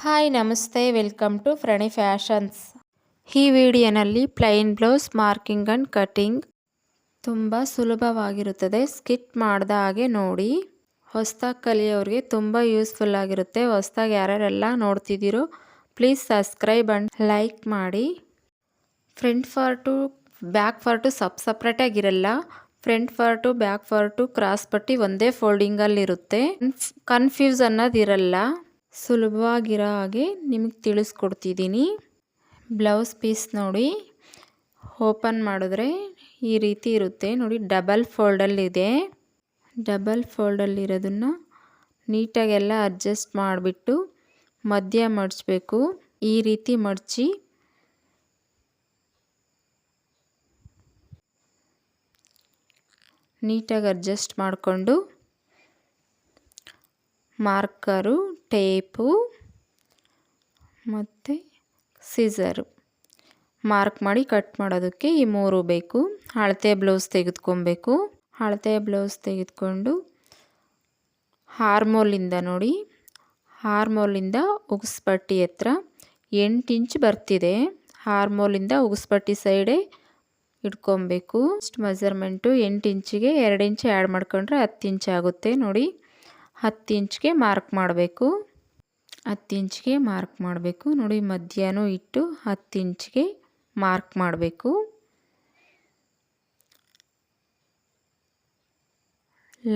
Hi ನಮಸ್ತೆ, welcome to ಪ್ರಣಿ fashions. ಈ ವಿಡಿಯೋನಲ್ಲಿ plain blouse marking and cutting ತುಂಬ ಸುಲಭವಾಗಿರುತ್ತದೆ. ಸ್ಕಿಟ್ ಮಾಡ್ದ ಹಾಗೆ ನೋಡಿ. ಹೊಸದಾಗಿ ಕಲಿಯೋರಿಗೆ ತುಂಬ ಯೂಸ್ಫುಲ್ ಆಗಿರುತ್ತೆ. ಹೊಸದಾಗಿ ಯಾರ್ಯಾರೆಲ್ಲ ನೋಡ್ತಿದ್ದೀರೋ ಪ್ಲೀಸ್ ಸಬ್ಸ್ಕ್ರೈಬ್ ಆ್ಯಂಡ್ ಲೈಕ್ ಮಾಡಿ. ಫ್ರಂಟ್ ಪಾರ್ಟು ಬ್ಯಾಕ್ ಪಾರ್ಟು ಸಪ್ರೇಟಾಗಿರಲ್ಲ. Front part back part cross ಪಟ್ಟಿ ಒಂದೇ ಫೋಲ್ಡಿಂಗಲ್ಲಿರುತ್ತೆ. ಕನ್ಫ್ಯೂಸ್ ಅನ್ನೋದಿರಲ್ಲ. ಸುಲಭವಾಗಿರೋ ಹಾಗೆ ನಿಮಗೆ ತಿಳಿಸ್ಕೊಡ್ತಿದ್ದೀನಿ. ಬ್ಲೌಸ್ ಪೀಸ್ ನೋಡಿ, ಓಪನ್ ಮಾಡಿದ್ರೆ ಈ ರೀತಿ ಇರುತ್ತೆ ನೋಡಿ. ಡಬಲ್ ಫೋಲ್ಡಲ್ಲಿದೆ. ಡಬಲ್ ಫೋಲ್ಡಲ್ಲಿರೋದನ್ನು ನೀಟಾಗೆಲ್ಲ ಅಡ್ಜಸ್ಟ್ ಮಾಡಿಬಿಟ್ಟು ಮಧ್ಯ ಮಡಚಬೇಕು. ಈ ರೀತಿ ಮಡಚಿ ನೀಟಾಗಿ ಅಡ್ಜಸ್ಟ್ ಮಾಡಿಕೊಂಡು ಮಾರ್ಕರು, ಟೇಪು ಮತ್ತು ಸಿಸರು ಮಾರ್ಕ್ ಮಾಡಿ ಕಟ್ ಮಾಡೋದಕ್ಕೆ ಈ ಮೂರು ಬೇಕು. ಅಳತೆ ಬ್ಲೌಸ್ ತೆಗೆದುಕೊಬೇಕು. ಅಳತೆ ಬ್ಲೌಸ್ ತೆಗೆದುಕೊಂಡು ಆರ್ಮೋಲಿಂದ ನೋಡಿ, ಆರ್ಮೋಲಿಂದ ಉಗಿಸ್ಪಟ್ಟಿ ಹತ್ರ 8 ಇಂಚ್ ಬರ್ತಿದೆ. ಆರ್ಮೋಲಿಂದ ಉಗಿಸ್ಪಟ್ಟಿ ಸೈಡೇ ಇಟ್ಕೊಬೇಕು. ಇಷ್ಟು ಮೆಜರ್ಮೆಂಟು 8 ಇಂಚಿಗೆ 2 ಇಂಚ್ ಆ್ಯಡ್ ಮಾಡ್ಕೊಂಡ್ರೆ 10 ಇಂಚ್ ಆಗುತ್ತೆ ನೋಡಿ. 10 ಇಂಚ್ಗೆ ಮಾರ್ಕ್ ಮಾಡಬೇಕು. 10 ಇಂಚ್ಗೆ ಮಾರ್ಕ್ ಮಾಡಬೇಕು ನೋಡಿ. ಮಧ್ಯನೂ ಇಟ್ಟು 10 ಇಂಚ್ಗೆ ಮಾರ್ಕ್ ಮಾಡಬೇಕು.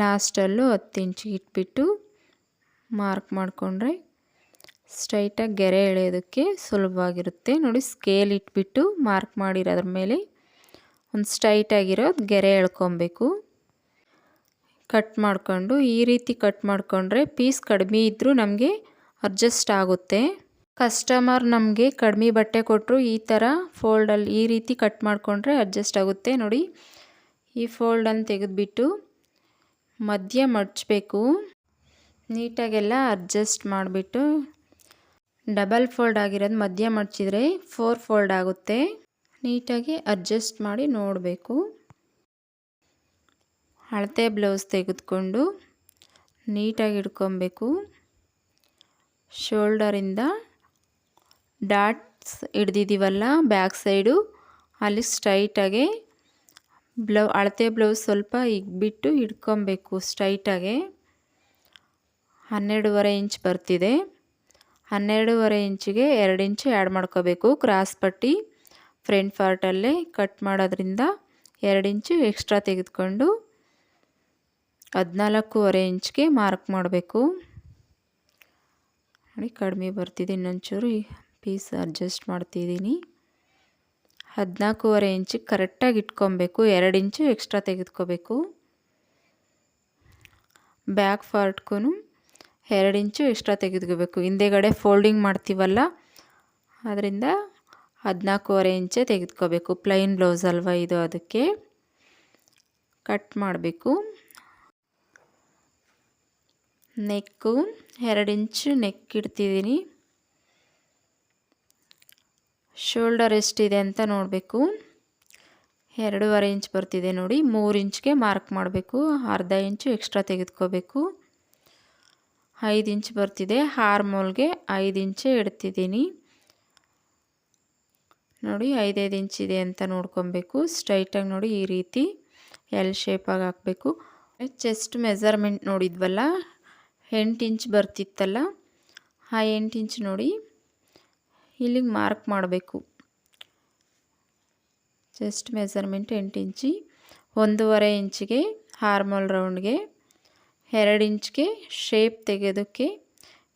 ಲಾಸ್ಟಲ್ಲೂ 10 ಇಂಚಿಗೆ ಇಟ್ಬಿಟ್ಟು ಮಾರ್ಕ್ ಮಾಡಿಕೊಂಡ್ರೆ ಸ್ಟ್ರೈಟಾಗಿ ಗೆರೆ ಎಳೆಯೋದಕ್ಕೆ ಸುಲಭವಾಗಿರುತ್ತೆ ನೋಡಿ. ಸ್ಕೇಲ್ ಇಟ್ಬಿಟ್ಟು ಮಾರ್ಕ್ ಮಾಡಿರೋದ್ರ ಮೇಲೆ ಒಂದು ಸ್ಟ್ರೈಟಾಗಿರೋ ಗೆರೆ ಎಳ್ಕೊಬೇಕು. ಕಟ್ ಮಾಡಿಕೊಂಡು ಈ ರೀತಿ ಕಟ್ ಮಾಡಿಕೊಂಡ್ರೆ ಪೀಸ್ ಕಡಿಮೆ ಇದ್ದರೂ ನಮಗೆ ಅಡ್ಜಸ್ಟ್ ಆಗುತ್ತೆ. ಕಸ್ಟಮರ್ ನಮಗೆ ಕಡಿಮೆ ಬಟ್ಟೆ ಕೊಟ್ಟರು ಈ ಥರ ಫೋಲ್ಡಲ್ಲಿ ಈ ರೀತಿ ಕಟ್ ಮಾಡಿಕೊಂಡ್ರೆ ಅಡ್ಜಸ್ಟ್ ಆಗುತ್ತೆ ನೋಡಿ. ಈ ಫೋಲ್ಡನ್ನು ತೆಗೆದುಬಿಟ್ಟು ಮಧ್ಯ ಮಡಚಬೇಕು. ನೀಟಾಗೆಲ್ಲ ಅಡ್ಜಸ್ಟ್ ಮಾಡಿಬಿಟ್ಟು ಡಬಲ್ ಫೋಲ್ಡ್ ಆಗಿರೋದು ಮಧ್ಯ ಮಡಚಿದ್ರೆ 4 ಫೋಲ್ಡ್ ಆಗುತ್ತೆ. ನೀಟಾಗಿ ಅಡ್ಜಸ್ಟ್ ಮಾಡಿ ನೋಡಬೇಕು. ಅಳತೆ ಬ್ಲೌಸ್ ತೆಗೆದುಕೊಂಡು ನೀಟಾಗಿ ಇಟ್ಕೊಬೇಕು. ಶೋಲ್ಡರಿಂದ ಡಾಟ್ಸ್ ಹಿಡ್ದಿದ್ದೀವಲ್ಲ ಬ್ಯಾಕ್ ಸೈಡು, ಅಲ್ಲಿ ಸ್ಟ್ರೈಟಾಗೆ ಅಳತೆ ಬ್ಲೌಸ್ ಸ್ವಲ್ಪ ಇಗ್ಬಿಟ್ಟು ಇಟ್ಕೊಬೇಕು ಸ್ಟ್ರೈಟಾಗೆ. 12.5 ಇಂಚ್ ಬರ್ತಿದೆ. 12.5 ಇಂಚಿಗೆ 2 ಇಂಚ್ ಆ್ಯಡ್ ಮಾಡ್ಕೋಬೇಕು. ಕ್ರಾಸ್ ಪಟ್ಟಿ ಫ್ರಂಟ್ ಪಾರ್ಟಲ್ಲೇ ಕಟ್ ಮಾಡೋದ್ರಿಂದ 2 ಇಂಚು ಎಕ್ಸ್ಟ್ರಾ ತೆಗೆದುಕೊಂಡು 14.5 ಇಂಚ್ಗೆ ಮಾರ್ಕ್ ಮಾಡಬೇಕು ನೋಡಿ. ಕಡಿಮೆ ಬರ್ತಿದೆ, ಇನ್ನೊಂಚೂರು ಪೀಸ್ ಅಡ್ಜಸ್ಟ್ ಮಾಡ್ತಿದ್ದೀನಿ. 14.5 ಇಂಚಿಗೆ ಕರೆಕ್ಟಾಗಿ ಇಟ್ಕೊಬೇಕು. 2 ಇಂಚು ಎಕ್ಸ್ಟ್ರಾ ತೆಗೆದುಕೋಬೇಕು. ಬ್ಯಾಕ್ ಪಾರ್ಟ್ಗೂ 2 ಇಂಚು ಎಕ್ಸ್ಟ್ರಾ ತೆಗೆದುಕೋಬೇಕು. ಹಿಂದೆಗಡೆ ಫೋಲ್ಡಿಂಗ್ ಮಾಡ್ತೀವಲ್ಲ ಅದರಿಂದ 14.5 ಇಂಚೇ ತೆಗೆದುಕೋಬೇಕು. ಪ್ಲೈನ್ ಬ್ಲೌಸ್ ಅಲ್ವಾ ಇದು, ಅದಕ್ಕೆ ಕಟ್ ಮಾಡಬೇಕು. ನೆಕ್ಕು 2 ಇಂಚು ನೆಕ್ ಇಡ್ತಿದ್ದೀನಿ. ಶೋಲ್ಡರ್ ಎಷ್ಟಿದೆ ಅಂತ ನೋಡಬೇಕು. 2.5 ಇಂಚ್ ಬರ್ತಿದೆ ನೋಡಿ. 3 ಇಂಚ್ಗೆ ಮಾರ್ಕ್ ಮಾಡಬೇಕು. ಅರ್ಧ ಇಂಚು ಎಕ್ಸ್ಟ್ರಾ ತೆಗೆದುಕೋಬೇಕು. 5 ಇಂಚ್ ಬರ್ತಿದೆ. ಆರ್ಮೋಲ್ಗೆ 5 ಇಂಚೇ ಇಡ್ತಿದ್ದೀನಿ ನೋಡಿ. 5 ಇಂಚ್ ಇದೆ ಅಂತ ನೋಡ್ಕೊಬೇಕು. ಸ್ಟ್ರೈಟಾಗಿ ನೋಡಿ ಈ ರೀತಿ ಎಲ್ ಶೇಪಾಗಿ ಹಾಕಬೇಕು. ಚೆಸ್ಟ್ ಮೆಜರ್ಮೆಂಟ್ ನೋಡಿದ್ವಲ್ಲ, 8 ಇಂಚ್ ಬರ್ತಿತ್ತಲ್ಲ, ಆ 8 ಇಂಚ್ ನೋಡಿ ಇಲ್ಲಿಗೆ ಮಾರ್ಕ್ ಮಾಡಬೇಕು. ಚೆಸ್ಟ್ ಮೆಜರ್ಮೆಂಟ್ 8 ಇಂಚಿ. 1.5 ಇಂಚಿಗೆ ಆರ್ಮೋಲ್ ರೌಂಡ್ಗೆ, 2 ಇಂಚ್ಗೆ ಶೇಪ್ ತೆಗೆಯೋದಕ್ಕೆ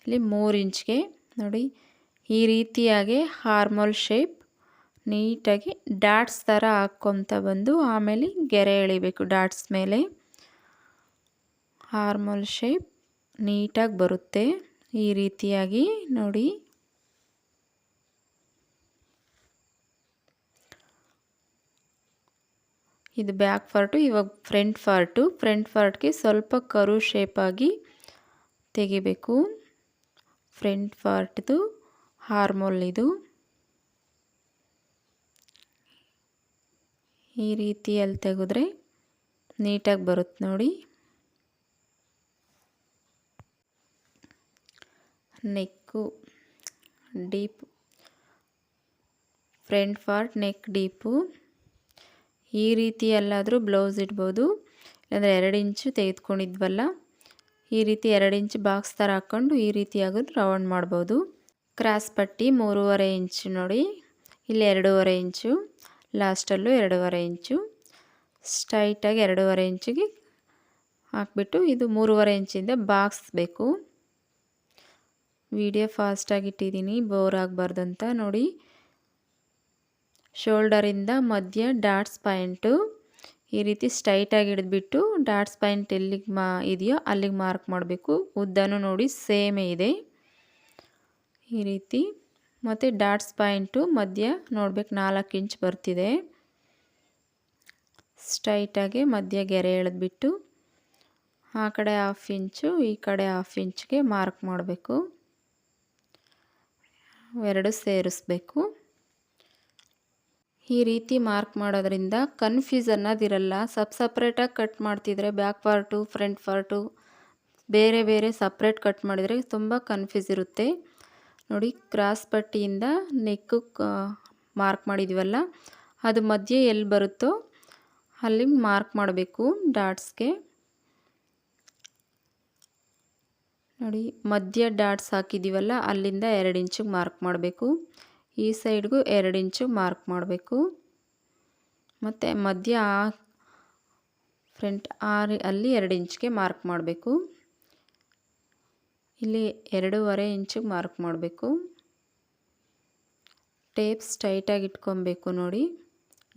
ಇಲ್ಲಿ 3 ಇಂಚ್ಗೆ ನೋಡಿ ಈ ರೀತಿಯಾಗಿ ಆರ್ಮೋಲ್ ಶೇಪ್ ನೀಟಾಗಿ ಡಾಟ್ಸ್ ಥರ ಹಾಕ್ಕೊತ ಬಂದು ಆಮೇಲೆ ಗೆರೆ ಎಳಿಬೇಕು. ಡಾಟ್ಸ್ ಮೇಲೆ ಆರ್ಮೋಲ್ ಶೇಪ್ ನೀಟಾಗಿ ಬರುತ್ತೆ ಈ ರೀತಿಯಾಗಿ ನೋಡಿ. ಇದು ಬ್ಯಾಕ್ ಪಾರ್ಟು. ಇವಾಗ ಫ್ರಂಟ್ ಪಾರ್ಟು. ಫ್ರಂಟ್ ಪಾರ್ಟ್ಗೆ ಸ್ವಲ್ಪ ಕರು ಶೇಪಾಗಿ ತೆಗಿಬೇಕು. ಫ್ರಂಟ್ ಪಾರ್ಟ್ದು ಆರ್ಮೋಲ್ ಇದು ಈ ರೀತಿಯಲ್ಲಿ ತೆಗೆದ್ರೆ ನೀಟಾಗಿ ಬರುತ್ತೆ ನೋಡಿ. Neck deep front part neck deep. ಈ ರೀತಿ ಎಲ್ಲಾದರೂ ಬ್ಲೌಸ್ ಇಡ್ಬೋದು, ಇಲ್ಲಾಂದರೆ 2 ಇಂಚು ತೆಗೆದುಕೊಂಡಿದ್ವಲ್ಲ ಈ ರೀತಿ 2 ಇಂಚ್ ಬಾಕ್ಸ್ ಥರ ಹಾಕ್ಕೊಂಡು ಈ ರೀತಿಯಾಗಿ ರೌಂಡ್ ಮಾಡ್ಬೋದು. ಕ್ರಾಸ್ ಪಟ್ಟಿ 3.5 ಇಂಚು ನೋಡಿ, ಇಲ್ಲಿ 2.5 ಇಂಚು, ಲಾಸ್ಟಲ್ಲೂ 2.5 ಇಂಚು, ಸ್ಟ್ರೈಟಾಗಿ 2.5 ಇಂಚಿಗೆ ಹಾಕ್ಬಿಟ್ಟು ಇದು 3.5 ಇಂಚಿಂದ ಬಾಕ್ಸ್ ಬೇಕು. ವಿಡಿಯೋ ಫಾಸ್ಟಾಗಿ ಇಟ್ಟಿದ್ದೀನಿ ಬೋರ್ ಆಗಬಾರ್ದು ಅಂತ ನೋಡಿ. ಶೋಲ್ಡರಿಂದ ಮಧ್ಯ ಡಾಟ್ಸ್ ಪಾಯಿಂಟು ಈ ರೀತಿ ಸ್ಟ್ರೈಟಾಗಿ ಹಿಡಿದ್ಬಿಟ್ಟು ಡಾಟ್ಸ್ ಪಾಯಿಂಟ್ ಎಲ್ಲಿಗೆ ಇದೆಯೋ ಅಲ್ಲಿಗೆ ಮಾರ್ಕ್ ಮಾಡಬೇಕು. ಉದ್ದನೂ ನೋಡಿ ಸೇಮೇ ಇದೆ ಈ ರೀತಿ. ಮತ್ತು ಡಾಟ್ಸ್ ಪಾಯಿಂಟು ಮಧ್ಯ ನೋಡಬೇಕು 4 ಇಂಚ್ ಬರ್ತಿದೆ. ಸ್ಟ್ರೈಟಾಗಿ ಮಧ್ಯ ಗೆರೆ ಎಳೆದ್ಬಿಟ್ಟು ಆ ಕಡೆ 1/2 ಇಂಚು ಈ ಕಡೆ 1/2 ಇಂಚ್ಗೆ ಮಾರ್ಕ್ ಮಾಡಬೇಕು. 2 ಸೇರಿಸ್ಬೇಕು. ಈ ರೀತಿ ಮಾರ್ಕ್ ಮಾಡೋದ್ರಿಂದ ಕನ್ಫ್ಯೂಸ್ ಅನ್ನೋದಿರಲ್ಲ. ಸಪ್ರೇಟಾಗಿ ಕಟ್ ಮಾಡ್ತಿದ್ರೆ ಬ್ಯಾಕ್ ಪಾರ್ಟು ಫ್ರಂಟ್ ಪಾರ್ಟು ಬೇರೆ ಬೇರೆ ಸಪ್ರೇಟ್ ಕಟ್ ಮಾಡಿದರೆ ತುಂಬ ಕನ್ಫ್ಯೂಸ್ ಇರುತ್ತೆ ನೋಡಿ. ಕ್ರಾಸ್ ಪಟ್ಟಿಯಿಂದ ನೆಕ್ಕು ಮಾರ್ಕ್ ಮಾಡಿದ್ದೀವಲ್ಲ ಅದು ಮಧ್ಯೆ ಎಲ್ಲಿ ಬರುತ್ತೋ ಅಲ್ಲಿಗೆ ಮಾರ್ಕ್ ಮಾಡಬೇಕು ಡಾಟ್ಸ್ಗೆ ನೋಡಿ. ಮಧ್ಯ ಡಾಟ್ಸ್ ಹಾಕಿದ್ದೀವಲ್ಲ ಅಲ್ಲಿಂದ 2 ಇಂಚಿಗೆ ಮಾರ್ಕ್ ಮಾಡಬೇಕು. ಈ ಸೈಡ್ಗೂ 2 ಇಂಚಿಗೆ ಮಾರ್ಕ್ ಮಾಡಬೇಕು. ಮತ್ತು ಮಧ್ಯ ಫ್ರಂಟ್ ಅಲ್ಲಿ 2 ಇಂಚಿಗೆ ಮಾರ್ಕ್ ಮಾಡಬೇಕು. ಇಲ್ಲಿ 2.5 ಇಂಚಿಗೆ ಮಾರ್ಕ್ ಮಾಡಬೇಕು. ಟೇಪ್ ಸ್ಟ್ರೈಟಾಗಿ ಇಟ್ಕೊಬೇಕು ನೋಡಿ.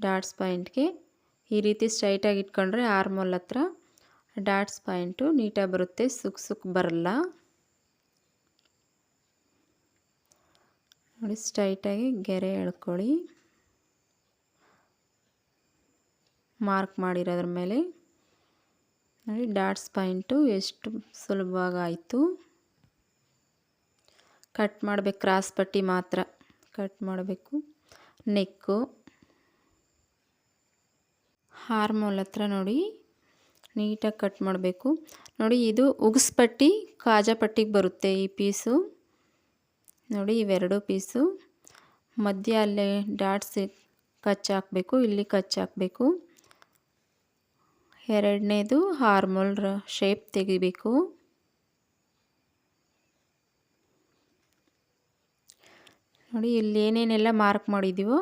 ಡಾಟ್ಸ್ ಪಾಯಿಂಟ್ಗೆ ಈ ರೀತಿ ಸ್ಟ್ರೈಟಾಗಿ ಇಟ್ಕೊಂಡ್ರೆ ಆರ್ಮೋಲ್ ಹತ್ರ ಡಾಟ್ಸ್ ಪಾಯಿಂಟು ನೀಟಾಗಿ ಬರುತ್ತೆ, ಸುಕ್ ಬರಲ್ಲ ನೋಡಿ. ಸ್ಟ್ರೈಟಾಗಿ ಗೆರೆ ಎಳ್ಕೊಳ್ಳಿ ಮಾರ್ಕ್ ಮಾಡಿರೋದ್ರ ಮೇಲೆ ನೋಡಿ. ಡಾಟ್ಸ್ ಪಾಯಿಂಟು ಎಷ್ಟು ಸುಲಭವಾಗಿ ಆಯಿತು. ಕಟ್ ಮಾಡಬೇಕು, ಕ್ರಾಸ್ ಪಟ್ಟಿ ಮಾತ್ರ ಕಟ್ ಮಾಡಬೇಕು. ನೆಕ್ಕು ಆರ್ಮೋಲ್ ಹತ್ರ ನೋಡಿ ನೀಟಾಗಿ ಕಟ್ ಮಾಡಬೇಕು ನೋಡಿ. ಇದು ಉಗಿಸ್ಪಟ್ಟಿ ಕಾಜಾ ಪಟ್ಟಿಗೆ ಬರುತ್ತೆ ಈ ಪೀಸು ನೋಡಿ. ಇವೆರಡು ಪೀಸು ಮಧ್ಯ ಅಲ್ಲೇ ಡಾಟ್ಸ್ ಕಚ್ ಹಾಕಬೇಕು, ಇಲ್ಲಿ ಕಚ್ ಹಾಕಬೇಕು. ಎರಡನೇದು ಆರ್ಮೋಲ್ ಶೇಪ್ ತೆಗಿಬೇಕು ನೋಡಿ. ಇಲ್ಲಿ ಏನೇನೆಲ್ಲ ಮಾರ್ಕ್ ಮಾಡಿದ್ದೀವೋ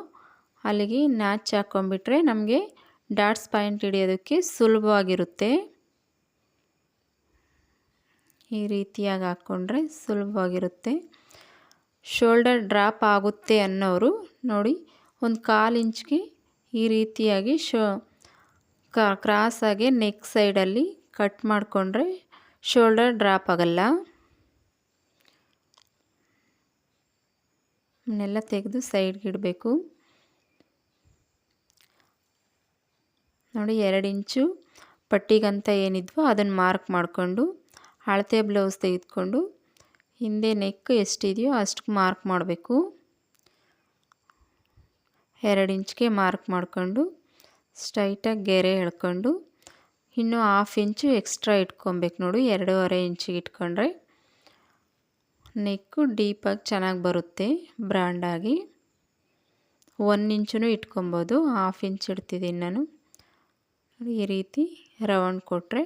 ಅಲ್ಲಿಗೆ ನ್ಯಾಚ್ ಹಾಕ್ಕೊಂಡ್ಬಿಟ್ರೆ ನಮಗೆ ಡಾಟ್ಸ್ ಪಾಯಿಂಟ್ ಹಿಡಿಯೋದಕ್ಕೆ ಸುಲಭವಾಗಿರುತ್ತೆ. ಈ ರೀತಿಯಾಗಿ ಹಾಕ್ಕೊಂಡ್ರೆ ಸುಲಭವಾಗಿರುತ್ತೆ. ಶೋಲ್ಡರ್ ಡ್ರಾಪ್ ಆಗುತ್ತೆ ಅನ್ನೋರು ನೋಡಿ 1/4 ಇಂಚ್ಗೆ ಈ ರೀತಿಯಾಗಿ ಕ್ರಾಸಾಗಿ ನೆಕ್ ಸೈಡಲ್ಲಿ ಕಟ್ ಮಾಡಿಕೊಂಡ್ರೆ ಶೋಲ್ಡರ್ ಡ್ರಾಪ್ ಆಗಲ್ಲ. ಇವನ್ನೆಲ್ಲ ತೆಗೆದು ಸೈಡ್ಗೆ ಇಡಬೇಕು ನೋಡಿ. 2 ಇಂಚು ಪಟ್ಟಿಗಂತ ಏನಿದ್ವೋ ಅದನ್ನು ಮಾರ್ಕ್ ಮಾಡಿಕೊಂಡು ಅಳತೆ ಬ್ಲೌಸ್ ತೆಗೆದುಕೊಂಡು ಹಿಂದೆ ನೆಕ್ ಎಷ್ಟಿದೆಯೋ ಅಷ್ಟು ಮಾರ್ಕ್ ಮಾಡಬೇಕು. 2 ಇಂಚ್ಗೆ ಮಾರ್ಕ್ ಮಾಡಿಕೊಂಡು ಸ್ಟ್ರೈಟಾಗಿ ಗೆರೆ ಎಳ್ಕೊಂಡು ಇನ್ನೂ 1/2 ಇಂಚು ಎಕ್ಸ್ಟ್ರಾ ಇಟ್ಕೊಬೇಕು ನೋಡಿ. 2.5 ಇಂಚಿಗೆ ಇಟ್ಕೊಂಡ್ರೆ ನೆಕ್ಕು ಡೀಪಾಗಿ ಚೆನ್ನಾಗಿ ಬರುತ್ತೆ ಬ್ರ್ಯಾಂಡಾಗಿ. 1 ಇಂಚೂ ಇಟ್ಕೊಬೋದು, 1/2 ಇಂಚ್ ಇಡ್ತಿದ್ದೀನಿ ನಾನು. ಈ ರೀತಿ ರೌಂಡ್ ಕೊಟ್ಟರೆ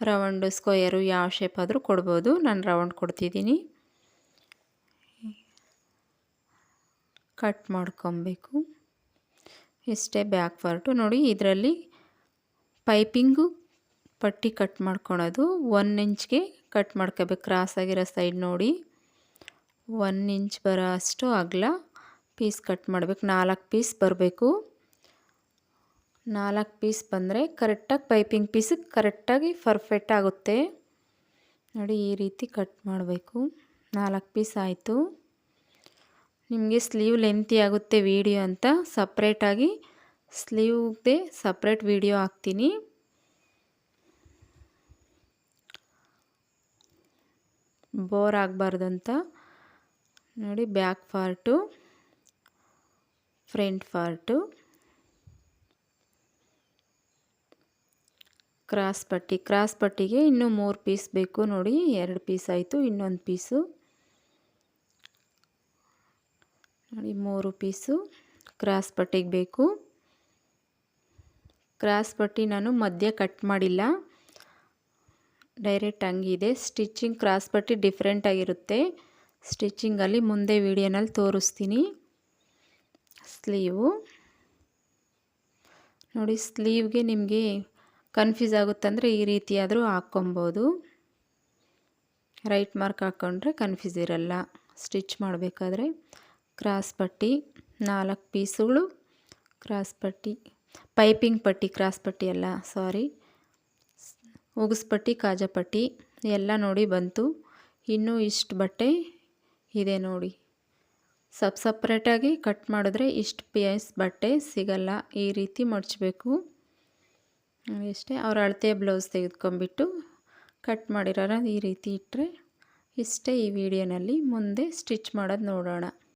ರೌಂಡು ಸ್ಕ್ವಯರು ಯಾವ ಶೇಪ್ ಆದರೂ ಕೊಡ್ಬೋದು. ನಾನು ರೌಂಡ್ ಕೊಡ್ತಿದ್ದೀನಿ. ಕಟ್ ಮಾಡ್ಕೊಬೇಕು. ಇಷ್ಟೇ ಬ್ಯಾಕ್ ಪಾರ್ಟು ನೋಡಿ. ಇದರಲ್ಲಿ ಪೈಪಿಂಗು ಪಟ್ಟಿ ಕಟ್ ಮಾಡ್ಕೊಳೋದು 1 ಇಂಚ್ಗೆ ಕಟ್ ಮಾಡ್ಕೋಬೇಕು. ಕ್ರಾಸಾಗಿರೋ ಸೈಡ್ ನೋಡಿ 1 ಇಂಚ್ ಬರೋ ಅಷ್ಟು ಅಗಲ ಪೀಸ್ ಕಟ್ ಮಾಡಬೇಕು. 4 ಪೀಸ್ ಬರಬೇಕು. 4 ಪೀಸ್ ಬಂದರೆ ಕರೆಕ್ಟಾಗಿ ಪೈಪಿಂಗ್ ಪೀಸಿಗೆ ಕರೆಕ್ಟಾಗಿ ಪರ್ಫೆಕ್ಟ್ ಆಗುತ್ತೆ ನೋಡಿ. ಈ ರೀತಿ ಕಟ್ ಮಾಡಬೇಕು. 4 ಪೀಸ್ ಆಯಿತು. ನಿಮಗೆ ಸ್ಲೀವ್ ಲೆಂತಿ ಆಗುತ್ತೆ ವಿಡಿಯೋ ಅಂತ ಸಪ್ರೇಟಾಗಿ ಸ್ಲೀವ್ಗೆ ಸಪ್ರೇಟ್ ವಿಡಿಯೋ ಹಾಕ್ತೀನಿ. ಬೋರ್ ಆಗಬಾರ್ದು ಅಂತ ನೋಡಿ. Back part front part cross ಪಟ್ಟಿಗೆ ಇನ್ನೂ 3 ಪೀಸ್ ಬೇಕು ನೋಡಿ. 2 ಪೀಸ್ ಆಯಿತು. ಇನ್ನೊಂದು ಪೀಸು ನೋಡಿ 3 ಪೀಸು ಕ್ರಾಸ್ ಪಟ್ಟಿಗೆ ಬೇಕು. ಕ್ರಾಸ್ ಪಟ್ಟಿ ನಾನು ಮಧ್ಯ ಕಟ್ ಮಾಡಿಲ್ಲ, ಡೈರೆಕ್ಟ್ ಹಂಗಿದೆ. ಸ್ಟಿಚಿಂಗ್ ಕ್ರಾಸ್ ಪಟ್ಟಿ ಡಿಫ್ರೆಂಟ್ ಆಗಿರುತ್ತೆ. ಸ್ಟಿಚಿಂಗಲ್ಲಿ ಮುಂದೆ ವಿಡಿಯೋನಲ್ಲಿ ತೋರಿಸ್ತೀನಿ. ಸ್ಲೀವು ನೋಡಿ, ಸ್ಲೀವ್ಗೆ ನಿಮಗೆ ಕನ್ಫ್ಯೂಸ್ ಆಗುತ್ತಂದರೆ ಈ ರೀತಿಯಾದರೂ ಹಾಕ್ಕೊಬೋದು. ರೈಟ್ ಮಾರ್ಕ್ ಹಾಕ್ಕೊಂಡ್ರೆ ಕನ್ಫ್ಯೂಸ್ ಇರಲ್ಲ ಸ್ಟಿಚ್ ಮಾಡಬೇಕಾದ್ರೆ. ಕ್ರಾಸ್ ಪಟ್ಟಿ 4 ಪೀಸುಗಳು ಕ್ರಾಸ್ ಪಟ್ಟಿ, ಪೈಪಿಂಗ್ ಪಟ್ಟಿ, ಕ್ರಾಸ್ ಪಟ್ಟಿ ಅಲ್ಲ ಸಾರಿ, ಉಗುಸ್ ಪಟ್ಟಿ, ಕಾಜಾ ಪಟ್ಟಿ ಎಲ್ಲ ನೋಡಿ ಬಂತು. ಇನ್ನೂ ಇಷ್ಟು ಬಟ್ಟೆ ಇದೆ ನೋಡಿ. ಸಪ್ರೇಟಾಗಿ ಕಟ್ ಮಾಡಿದ್ರೆ ಇಷ್ಟು ಪೀಸ್ ಬಟ್ಟೆ ಸಿಗಲ್ಲ. ಈ ರೀತಿ ಮಡಚಬೇಕು ಇಷ್ಟೇ. ಅವ್ರ ಅಳತೆ ಬ್ಲೌಸ್ ತೆಗೆದುಕೊಂಡ್ಬಿಟ್ಟು ಕಟ್ ಮಾಡಿರೋರ ಈ ರೀತಿ ಇಟ್ಟರೆ ಇಷ್ಟೇ. ಈ ವಿಡಿಯೋನಲ್ಲಿ ಮುಂದೆ ಸ್ಟಿಚ್ ಮಾಡೋದು ನೋಡೋಣ.